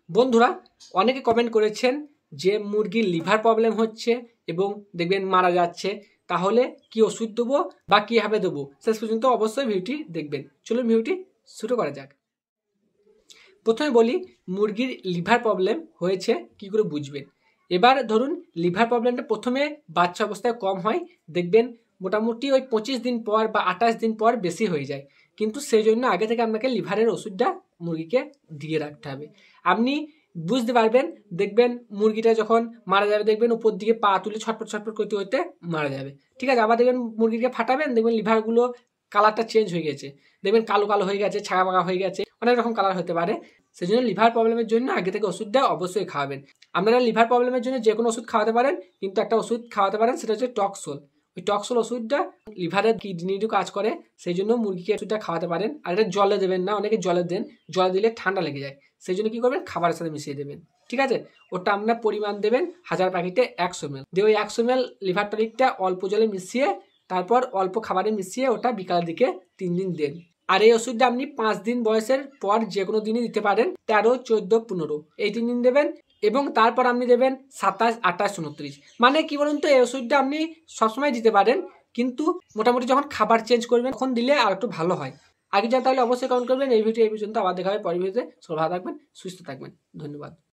বন্ধুরা অনেকে কমেন্ট করেছেন যে মুরগির লিভার প্রবলেম হচ্ছে এবং দেখবেন মারা যাচ্ছে, তাহলে কি ওষুধ দেবো বা কীভাবে দেবো শেষ পর্যন্ত অবশ্যই ভিডিওটি দেখবেন। চলুন ভিডিওটি শুরু করা যাক। প্রথমে বলি মুরগির লিভার প্রবলেম হয়েছে কি করে বুঝবেন। এবার ধরুন লিভার প্রবলেমটা প্রথমে বাচ্চা অবস্থায় কম হয়, দেখবেন মোটামুটি ওই 25 দিন পর বা 28 দিন পর বেশি হয়ে যায়, কিন্তু সেই জন্য আগে থেকে আপনাকে লিভারের ওষুধটা মুরগিকে দিয়ে রাখতে হবে। আপনি বুঝতে পারবেন, দেখবেন মুরগিটা যখন মারা যাবে দেখবেন উপর দিকে পা তুলে ছটপট ছটপট করতে করতে মারা যাবে, ঠিক আছে। আবার দেখবেন মুরগিকে ফাটাবেন, দেখবেন লিভারগুলো কালারটা চেঞ্জ হয়ে গেছে, দেখবেন কালো কালো হয়ে গেছে, ছাগা পাকা হয়ে গেছে, অনেক রকম কালার হতে পারে। সেই জন্য লিভার প্রবলেমের জন্য আগে থেকে ওষুধটা অবশ্যই খাওয়াবেন। আপনারা লিভার প্রবলেমের জন্য যে কোনো ওষুধ খাওয়াতে পারেন, কিন্তু একটা ওষুধ খাওয়াতে পারেন, সেটা হচ্ছে টক্সোল। ওই টক্সোল ওষুধটা লিভারের কিডনিরও কাজ করে, সেই জন্য মুরগিকে ওষুধটা খাওয়াতে পারেন। আর এটা জলে দেবেন না, অনেকে জলে দেন, জলে দিলে ঠান্ডা লেগে যায়, সেই জন্য কী করবেন খাবারের সাথে মিশিয়ে দেবেন, ঠিক আছে। ওটা আপনার পরিমাণ দেবেন 1000 প্যাকেটে 100 ml দিয়ে ওই 100 ml লিভার টনিকটা অল্প জলে মিশিয়ে তারপর অল্প খাবারে মিশিয়ে ওটা বিকালের দিকে 3 দিন দেন। আর এই ওষুধটা আপনি 5 দিন বয়সের পর যে কোনো দিনই দিতে পারেন, 13, 14, 15 এই 3 দিন দেবেন। এবং তারপর আপনি দেবেন 27, 28, 29। মানে কি বলুন তো, এই ওষুধটা আপনি সবসময় দিতে পারেন, কিন্তু মোটামুটি যখন খাবার চেঞ্জ করবেন তখন দিলে আর একটু ভালো হয়। আগে যা তাহলে অবশ্যই কমেন্ট করবেন। এই ভিডিও এই পর্যন্ত, আবার দেখা হবে পরের ভিডিওতে। সবাই ভালো থাকবেন, সুস্থ থাকবেন, ধন্যবাদ।